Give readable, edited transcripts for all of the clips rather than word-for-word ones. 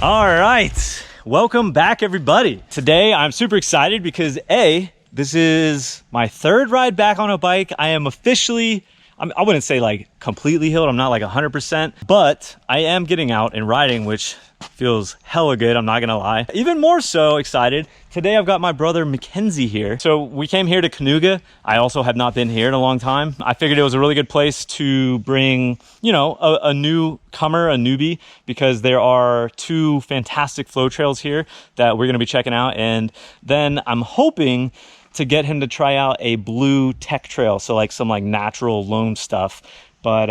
All right, welcome back everybody. Today I'm super excited because this is my third ride back on a bike. I am officially, I wouldn't say like completely healed. I'm not like 100%, but I am getting out and riding, which feels hella good. I'm not gonna lie. Even more so excited. Today I've got my brother Mackenzie here. So we came here to Kanuga. I also have not been here in a long time. I figured it was a really good place to bring, you know, a newcomer, a newbie, because there are two fantastic flow trails here that we're gonna be checking out. And then I'm hoping to get him to try out a blue tech trail. So like some like natural loam stuff. But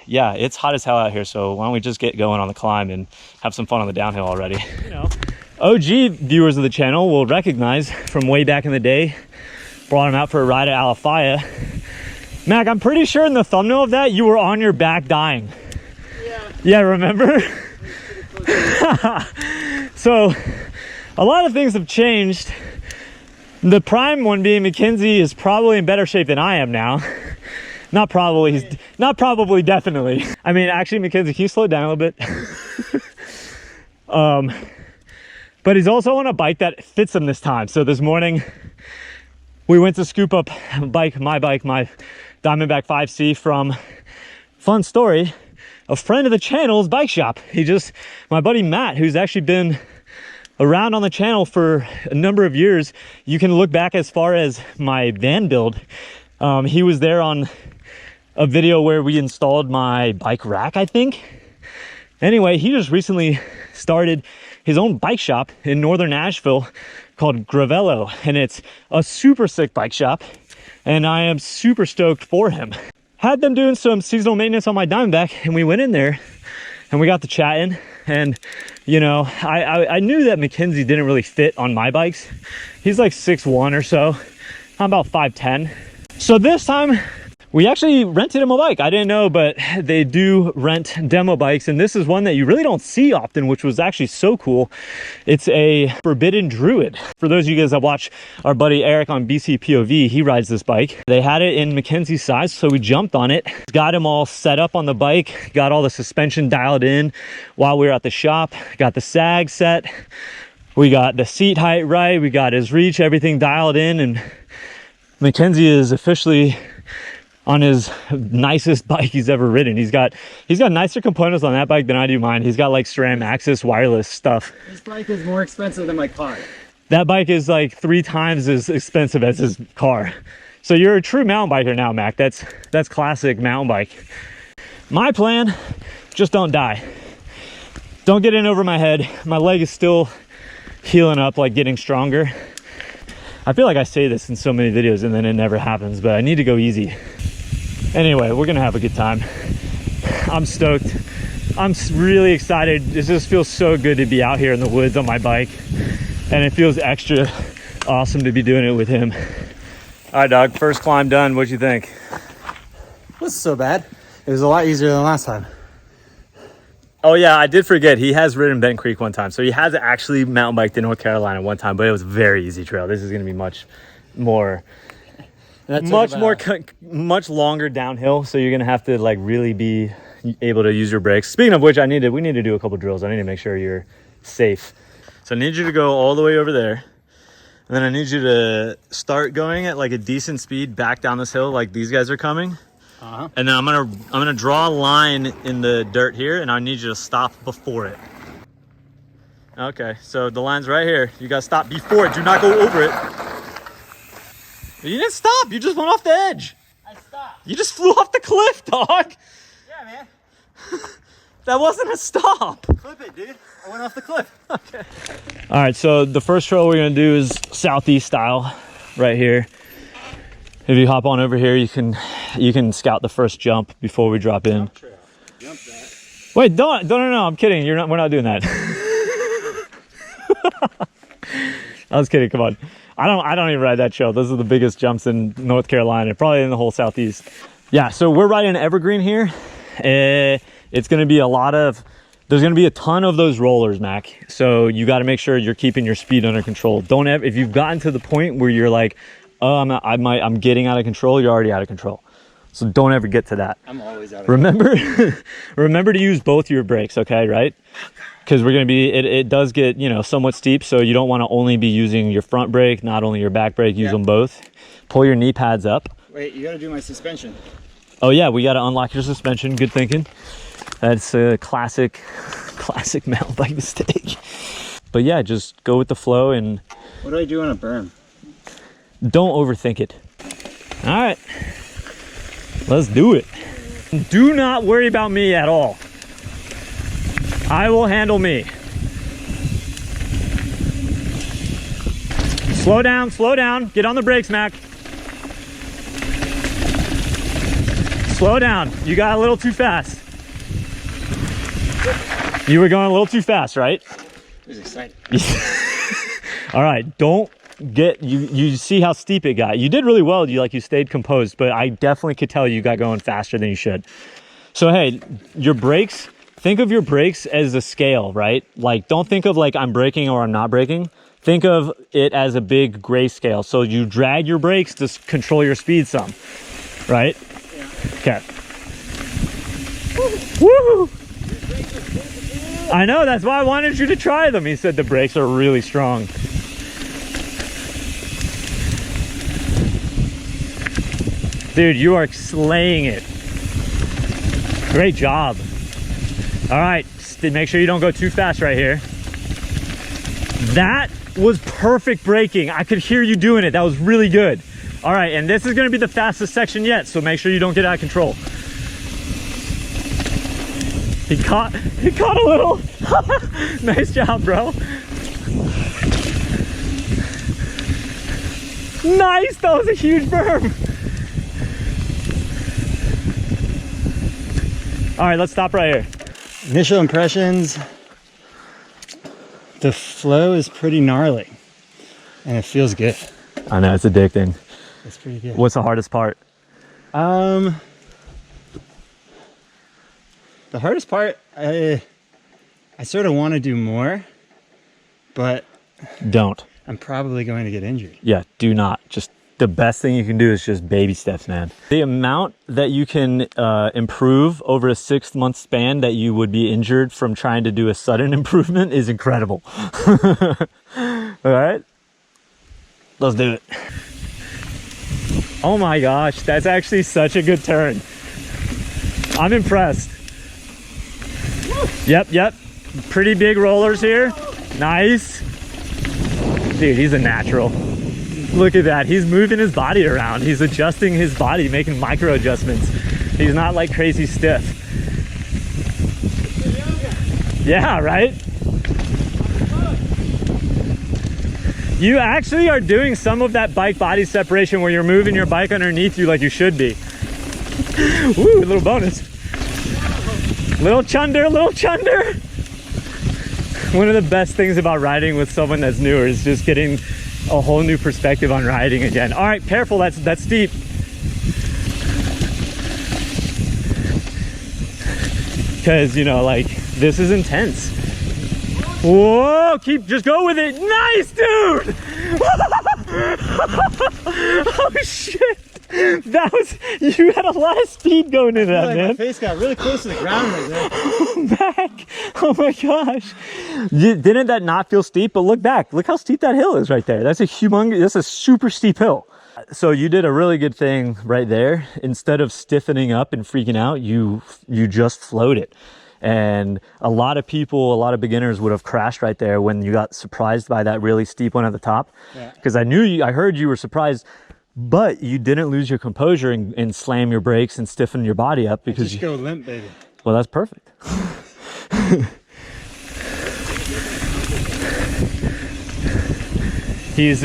yeah, it's hot as hell out here, so why don't we just get going on the climb and have some fun on the downhill already. You know, OG viewers of the channel will recognize from way back in the day, brought him out for a ride at Alafaya. Mac, I'm pretty sure in the thumbnail of that, you were on your back dying. Yeah, remember? So, a lot of things have changed. The prime one being Mackenzie is probably in better shape than I am now. Not probably, definitely. I mean, actually, Mackenzie, can you slow down a little bit? But he's also on a bike that fits him this time. So this morning, we went to scoop up my bike, my Diamondback 5C from, fun story, a friend of the channel's bike shop. My buddy Matt, who's actually been around on the channel for a number of years. You can look back as far as my van build. He was there on a video where we installed my bike rack, I think. Anyway, he just recently started his own bike shop in northern Nashville called Gravello, and it's a super sick bike shop, and I am super stoked for him. Had them doing some seasonal maintenance on my Diamondback, and we went in there and we got to chatting, and you know, I knew that Mackenzie didn't really fit on my bikes. He's like 6'1" or so. I'm about 5'10". So this time we actually rented him a bike. I didn't know, but they do rent demo bikes, and this is one that you really don't see often, which was actually so cool. It's a Forbidden Druid. For those of you guys that watch our buddy Eric on BC POV, he rides this bike. They had it in Mackenzie's size, so we jumped on it. Got him all set up on the bike, got all the suspension dialed in while we were at the shop, got the sag set, we got the seat height right, we got his reach, everything dialed in, and Mackenzie is officially on his nicest bike he's ever ridden. He's got nicer components on that bike than I do mine. He's got like SRAM Axis wireless stuff. This bike is more expensive than my car. That bike is like 3 times as expensive as his car. So you're a true mountain biker now, Mac. That's classic mountain bike. My plan, just don't die. Don't get in over my head. My leg is still healing up, like getting stronger. I feel like I say this in so many videos and then it never happens, but I need to go easy. Anyway, we're gonna have a good time. I'm stoked. I'm really excited. It just feels so good to be out here in the woods on my bike, and it feels extra awesome to be doing it with him. All right, dog, first climb done. What'd you think? It wasn't so bad. It was a lot easier than last time. Oh yeah, I did forget. He has ridden Bent Creek one time. So he has actually mountain biked in North Carolina one time, but it was a very easy trail. This is gonna be much longer downhill. So you're gonna have to like really be able to use your brakes. Speaking of which, we need to do a couple drills. I need to make sure you're safe. So I need you to go all the way over there. And then I need you to start going at like a decent speed back down this hill like these guys are coming. And then I'm gonna draw a line in the dirt here, and I need you to stop before it. Okay, so the line's right here. You gotta stop before it. Do not go over it. You didn't stop. You just went off the edge. I stopped. You just flew off the cliff, dog. Yeah, man. That wasn't a stop. Clip it, dude. I went off the cliff. Okay. All right, so the first trail we're gonna do is southeast style, right here. If you hop on over here, you can scout the first jump before we drop in. Jump that. Wait, don't, no, I'm kidding. We're not doing that. I was kidding, come on. I don't even ride that trail. Those are the biggest jumps in North Carolina, probably in the whole Southeast. Yeah, so we're riding Evergreen here. It's gonna be there's gonna be a ton of those rollers, Mac. So you gotta make sure you're keeping your speed under control. If you've gotten to the point where you're like, oh, I'm getting out of control, you're already out of control. So don't ever get to that. I'm always out of control. Remember to use both your brakes, okay, right? because we're going to be, it does get, you know, somewhat steep. So you don't want to only be using your front brake, not only your back brake, use them both. Pull your knee pads up. Wait, you got to do my suspension. Oh yeah, we got to unlock your suspension. Good thinking. That's a classic mountain bike mistake. But yeah, just go with the flow and... What do I do on a berm? Don't overthink it. All right, let's do it. Do not worry about me at all. I will handle me. Slow down, slow down. Get on the brakes, Mac. Slow down. You got a little too fast. You were going a little too fast, right? It was exciting. All right, don't get, you see how steep it got. You did really well, you stayed composed, but I definitely could tell you got going faster than you should. So hey, your brakes, think of your brakes as a scale, right? Like, don't think of like I'm braking or I'm not braking. Think of it as a big gray scale. So you drag your brakes to control your speed some, right? Yeah. Okay. Woo! I know, that's why I wanted you to try them. He said the brakes are really strong. Dude, you are slaying it. Great job. All right, make sure you don't go too fast right here. That was perfect braking. I could hear you doing it. That was really good. All right, and this is gonna be the fastest section yet, so make sure you don't get out of control. He caught a little. Nice job, bro. Nice, that was a huge berm. All right, let's stop right here. Initial impressions. The flow is pretty gnarly and it feels good. I know, it's addicting. It's pretty good. What's the hardest part? The hardest part, I sort of want to do more, but Don't. I'm probably going to get injured. Yeah, do not. Just the best thing you can do is just baby steps, man. The amount that you can improve over a 6-month span that you would be injured from trying to do a sudden improvement is incredible. All right, let's do it. Oh my gosh, that's actually such a good turn. I'm impressed. Yep. Pretty big rollers here. Nice. Dude, he's a natural. Look at that. He's moving his body around. He's adjusting his body, making micro adjustments. He's not like crazy stiff. Yeah, right? You actually are doing some of that bike body separation where you're moving your bike underneath you like you should be. Woo, a little bonus. Little chunder. One of the best things about riding with someone that's newer is just getting a whole new perspective on riding again. All right, careful, that's steep. Because, you know, like, this is intense. Whoa, just go with it. Nice, dude. Oh shit. That was, you had a lot of speed going into that, man. My face got really close to the ground right there. Back. Oh my gosh. Didn't that not feel steep? But look back. Look how steep that hill is right there. That's a super steep hill. So you did a really good thing right there. Instead of stiffening up and freaking out, you just floated. And a lot of people, a lot of beginners would have crashed right there when you got surprised by that really steep one at the top. Because I heard you were surprised. But you didn't lose your composure and slam your brakes and stiffen your body up because you go limp, baby. Well, that's perfect. He's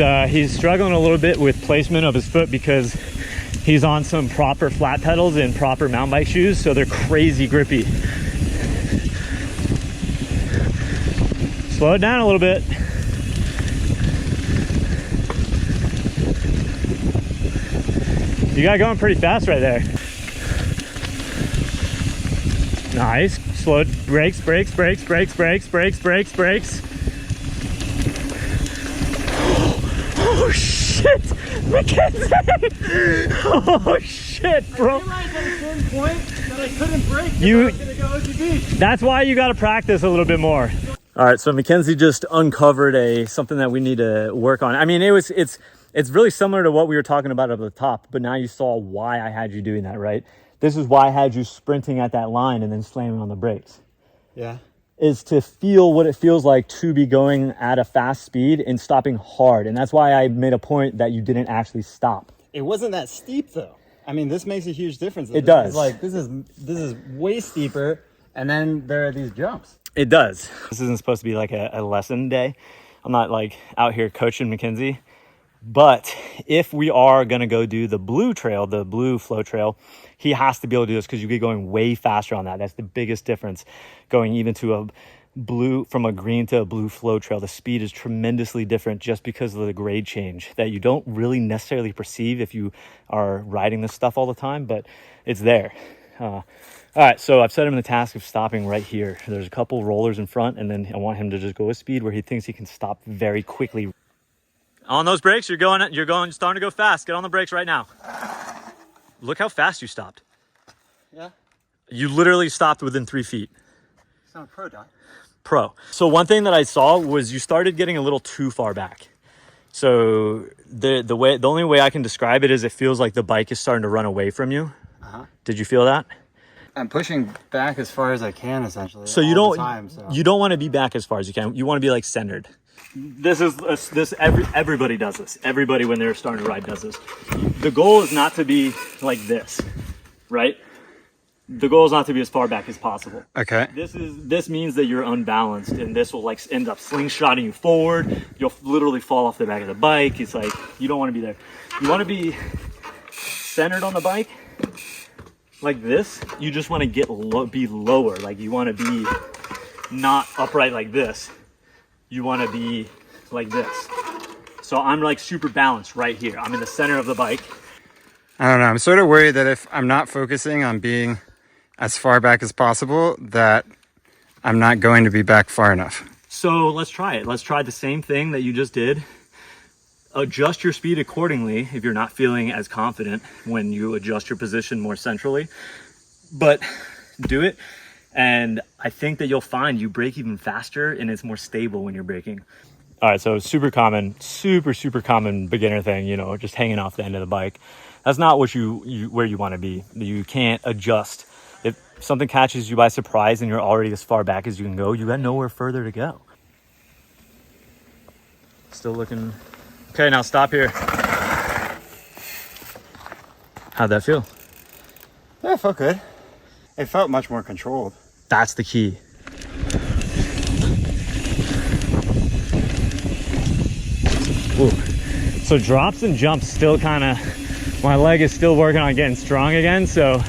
struggling a little bit with placement of his foot because he's on some proper flat pedals and proper mountain bike shoes, so they're crazy grippy. Slow it down a little bit. You got going pretty fast right there. Nice. Slow. Brakes. Oh shit, Mackenzie! Oh shit, bro. I realized at a certain point that I couldn't brake. That's why you got to practice a little bit more. All right, so Mackenzie just uncovered something that we need to work on. I mean, it's really similar to what we were talking about at the top, but now you saw why I had you doing that, right? This is why I had you sprinting at that line and then slamming on the brakes. Yeah. Is to feel what it feels like to be going at a fast speed and stopping hard. And that's why I made a point that you didn't actually stop. It wasn't that steep though. I mean, this makes a huge difference. It does. Like this is way steeper, and then there are these jumps. It does. This isn't supposed to be like a lesson day. I'm not like out here coaching Mackenzie. But if we are going to go do the blue trail, the blue flow trail, he has to be able to do this because you get going way faster on that. That's the biggest difference. Going even to a blue, from a green to a blue flow trail, the speed is tremendously different just because of the grade change that you don't really necessarily perceive if you are riding this stuff all the time, but it's there. All right, so I've set him the task of stopping right here. There's a couple rollers in front, and then I want him to just go a speed where he thinks he can stop very quickly. On those brakes, you're starting to go fast. Get on the brakes right now. Look how fast you stopped. Yeah. You literally stopped within 3 feet. It's not pro, Doc. Pro. So one thing that I saw was you started getting a little too far back. So the only way I can describe it is it feels like the bike is starting to run away from you. Did you feel that? I'm pushing back as far as I can, essentially. So you don't want to be back as far as you can. You want to be like centered. Everybody does this. Everybody when they're starting to ride does this. The goal is not to be like this, right? The goal is not to be as far back as possible. Okay. This means that you're unbalanced, and this will like end up slingshotting you forward. You'll literally fall off the back of the bike. It's like you don't want to be there. You want to be centered on the bike. Like this, you just want to be lower. Like you want to be not upright like this. You want to be like this. So I'm like super balanced right here. I'm in the center of the bike. I don't know. I'm sort of worried that if I'm not focusing on being as far back as possible, that I'm not going to be back far enough. So let's try it. Let's try the same thing that you just did. Adjust your speed accordingly if you're not feeling as confident when you adjust your position more centrally, but do it. And I think that you'll find you brake even faster and it's more stable when you're braking. All right, so super common beginner thing, you know, just hanging off the end of the bike. That's not what where you want to be. You can't adjust. If something catches you by surprise and you're already as far back as you can go, you got nowhere further to go. Still looking. Okay, now stop here. How'd that feel? Yeah, it felt good. It felt much more controlled. That's the key. Ooh. So drops and jumps still kind of, my leg is still working on getting strong again. So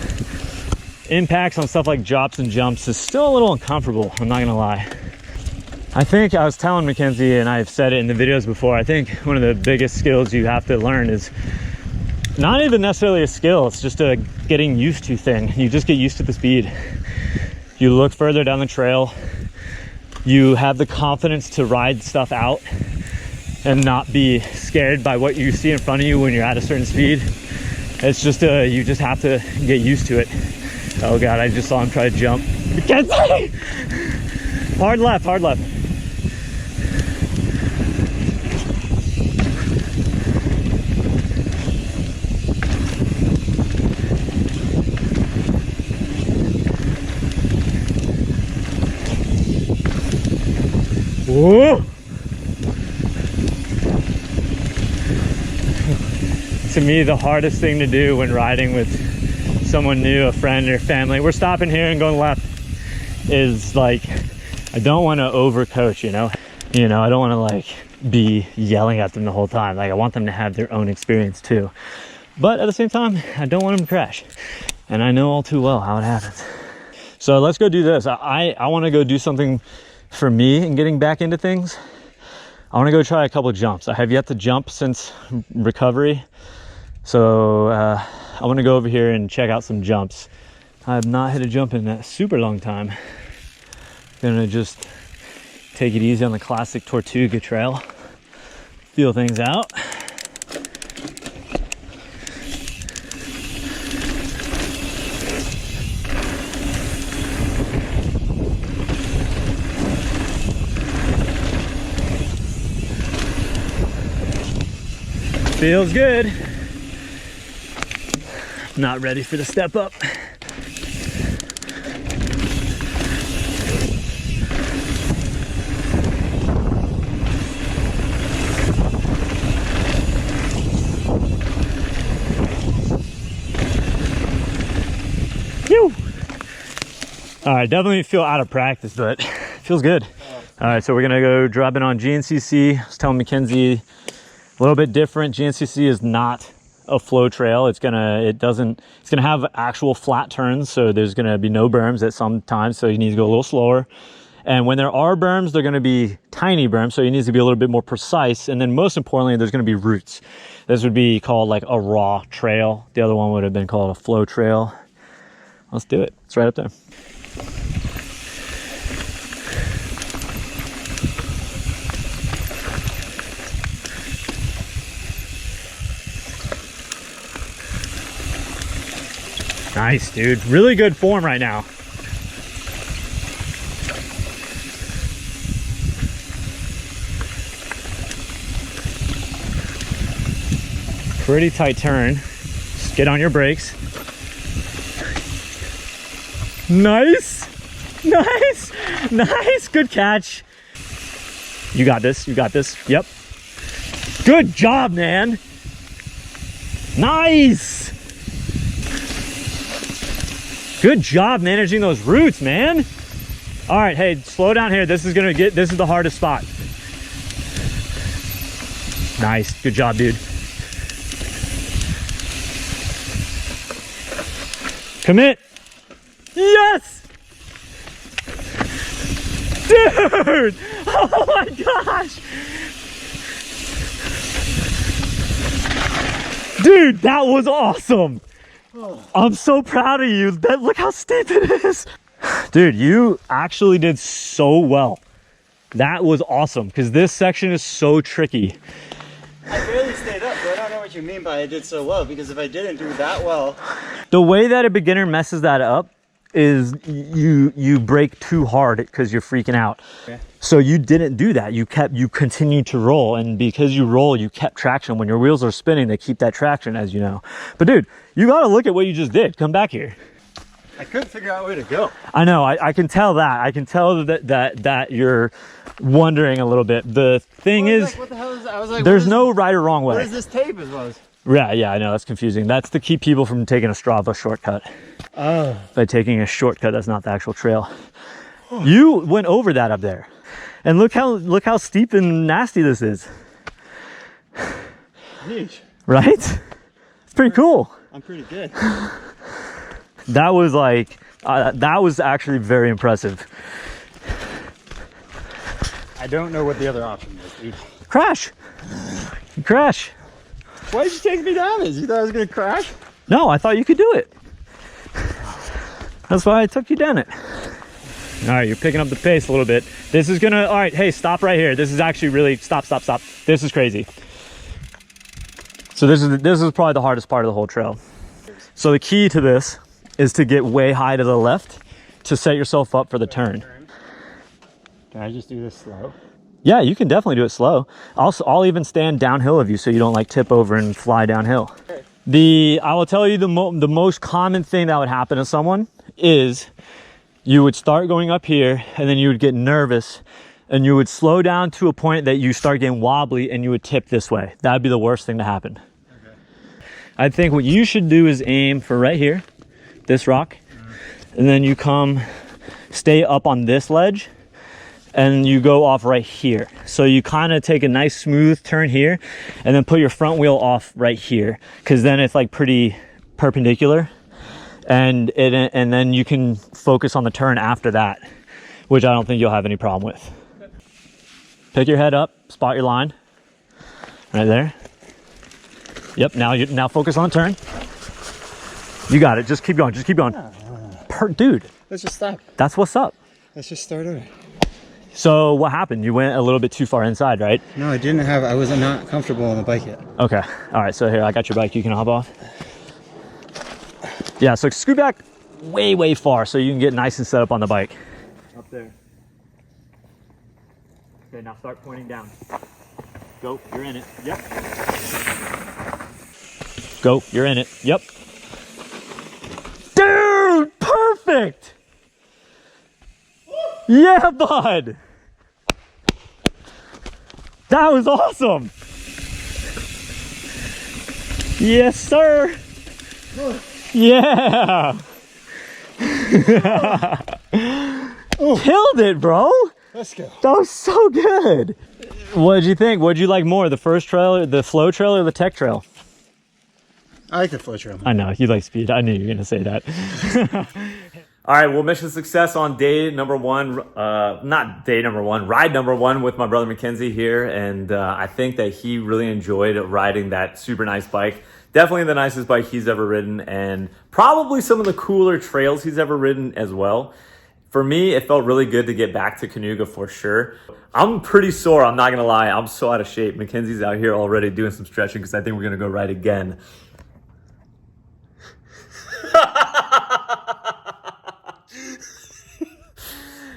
impacts on stuff like drops and jumps is still a little uncomfortable. I'm not gonna lie. I think I was telling Mackenzie, and I've said it in the videos before, I think one of the biggest skills you have to learn is not even necessarily a skill, it's just a getting used to thing. You just get used to the speed. You look further down the trail, you have the confidence to ride stuff out and not be scared by what you see in front of you when you're at a certain speed. It's just, you just have to get used to it. Oh God, I just saw him try to jump. Mackenzie! Hard left, hard left. Whoa! To me, the hardest thing to do when riding with someone new, a friend or family, we're stopping here and going left, is like, I don't want to overcoach, you know, I don't want to like be yelling at them the whole time. Like I want them to have their own experience too. But at the same time, I don't want them to crash. And I know all too well how it happens. So let's go do this. I want to go do something for me in getting back into things. I want to go try a couple of jumps. I have yet to jump since recovery. So I want to go over here and check out some jumps. I have not hit a jump in a super long time. Gonna just take it easy on the classic Tortuga trail. Feel things out. Feels good. Not ready for the step up. All right, definitely feel out of practice, but feels good. All right, so we're gonna go drop it on GNCC. I was telling Mackenzie, a little bit different. GNCC is not a flow trail. It's gonna have actual flat turns, so there's gonna be no berms at some times, so you need to go a little slower. And when there are berms, they're gonna be tiny berms, so you need to be a little bit more precise. And then most importantly, there's gonna be roots. This would be called like a raw trail. The other one would have been called a flow trail. Let's do it. It's right up there. Nice, dude. Really good form right now. Pretty tight turn. Just get on your brakes. Nice. Nice. Nice. Good catch. You got this. You got this. Yep. Good job, man. Nice. Good job managing those roots, man. All right, hey, slow down here. This is the hardest spot. Nice, good job, dude. Commit. Yes! Dude! Oh my gosh! Dude, that was awesome. I'm so proud of you. Look how steep it is. Dude, you actually did so well. That was awesome because this section is so tricky. I barely stayed up, so I don't know what you mean by I did so well, because if I didn't do that well... The way that a beginner messes that up is you brake too hard because you're freaking out. Okay. So you didn't do that. You continued to roll, and because you roll, you kept traction. When your wheels are spinning, they keep that traction, as you know. But dude, you got to look at what you just did. Come back here. I couldn't figure out where to go. I know. I can tell that. I can tell that you're wondering a little bit. The thing is, like, what the hell is that? I was like, there's no right or wrong way. What is this tape as well? Yeah, I know. That's confusing. That's to keep people from taking a Strava shortcut. Oh. By taking a shortcut, that's not the actual trail. You went over that up there. And look how steep and nasty this is. Yeesh. Right? It's pretty cool. I'm pretty good. That was like, that was actually very impressive. I don't know what the other option is, dude. Crash. Crash. Why did you take me down this? You thought I was gonna crash? No, I thought you could do it. That's why I took you down it. All right, you're picking up the pace a little bit. This is gonna, all right, hey, stop right here. This is actually really, stop. This is crazy. So this is probably the hardest part of the whole trail. So the key to this is to get way high to the left to set yourself up for the turn. Can I just do this slow? Yeah, you can definitely do it slow. I'll even stand downhill of you so you don't like tip over and fly downhill. I will tell you the most common thing that would happen to someone is you would start going up here and then you would get nervous and you would slow down to a point that you start getting wobbly and you would tip this way. That'd be the worst thing to happen. Okay. I think what you should do is aim for right here, this rock, and then you stay up on this ledge and you go off right here. So you kind of take a nice smooth turn here and then put your front wheel off right here, because then it's like pretty perpendicular, and then you can focus on the turn after that, which I don't think you'll have any problem with. Pick your head up, spot your line right there. Yep, now focus on the turn. You got it. Just keep going. Dude, let's just stop. That's what's up. Let's just start over. So what happened? You went a little bit too far inside, right? No, I was not comfortable on the bike yet. Okay. All right. So here, I got your bike. You can hop off. Yeah. So scoot back way far so you can get nice and set up on the bike. Up there. Okay. Now start pointing down. Go, you're in it. Yep. Go, you're in it. Yep. Dude, perfect. Yeah, bud. That was awesome. Yes, sir. Yeah. Killed it, bro. Let's go. That was so good. What did you think? What did you like more, the first trail, the flow trail, or the tech trail? I like the flow trail. I know, you like speed. I knew you were going to say that. All right, well, mission success on day number one. Not day number one, ride number one with my brother Mackenzie here. And I think that he really enjoyed riding that super nice bike. Definitely the nicest bike he's ever ridden, and probably some of the cooler trails he's ever ridden as well. For me, it felt really good to get back to Kanuga for sure. I'm pretty sore, I'm not gonna lie. I'm so out of shape. Mackenzie's out here already doing some stretching because I think we're gonna go ride again.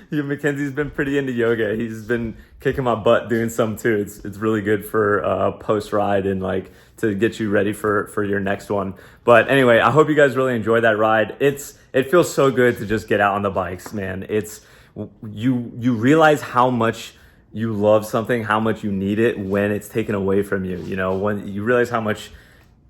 Yeah, Mackenzie's been pretty into yoga. He's been kicking my butt doing some too. It's really good for post ride and like to get you ready for your next one. But anyway, I hope you guys really enjoyed that ride. It feels so good to just get out on the bikes, man. It's you realize how much you love something, how much you need it when it's taken away from you. You know, when you realize how much.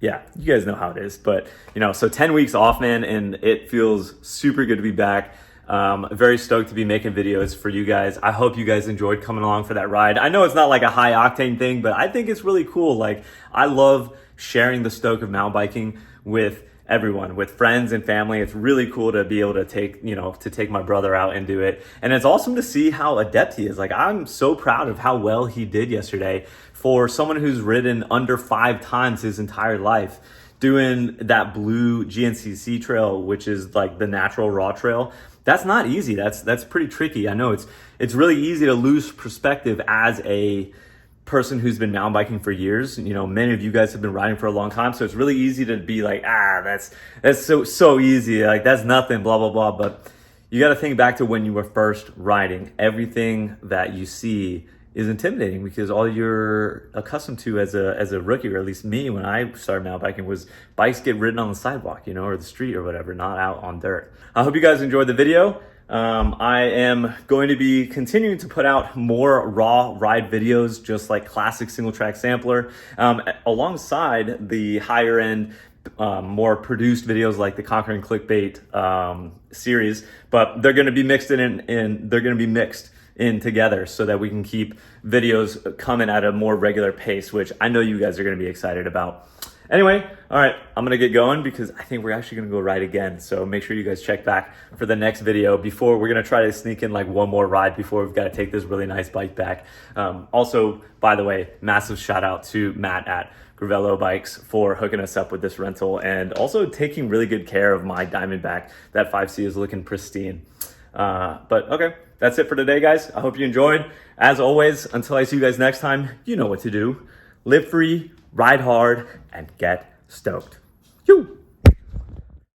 Yeah, you guys know how it is. But you know, so 10 weeks off, man, and it feels super good to be back. Very stoked to be making videos for you guys. I hope you guys enjoyed coming along for that ride. I know it's not like a high octane thing, but I think it's really cool. Like, I love sharing the stoke of mountain biking with everyone, with friends and family. It's really cool to be able to take my brother out and do it. And it's awesome to see how adept he is. Like, I'm so proud of how well he did yesterday for someone who's ridden under 5 times his entire life. Doing that blue GNCC trail, which is like the natural raw trail. That's not easy. That's pretty tricky. I know it's really easy to lose perspective as a person who's been mountain biking for years. You know, many of you guys have been riding for a long time, so it's really easy to be like, that's so easy. Like, that's nothing, blah, blah, blah. But you got to think back to when you were first riding. Everything that you see is intimidating because all you're accustomed to as a rookie, or at least me when I started mountain biking, was bikes get ridden on the sidewalk, you know, or the street or whatever, not out on dirt. I hope you guys enjoyed the video. I am going to be continuing to put out more raw ride videos, just like classic single track sampler, alongside the higher end, more produced videos like the Conquering Clickbait series, but they're going to be mixed in together so that we can keep videos coming at a more regular pace, which I know you guys are going to be excited about. Anyway, all right, I'm going to get going because I think we're actually going to go ride again. So make sure you guys check back for the next video. Before, we're going to try to sneak in like one more ride before we've got to take this really nice bike back. Also, by the way, massive shout out to Matt at Gravello Bikes for hooking us up with this rental and also taking really good care of my Diamondback. That 5C is looking pristine. But okay, that's it for today, guys. I hope you enjoyed. As always, until I see you guys next time, you know what to do. Live free, ride hard, and get stoked. Yoo!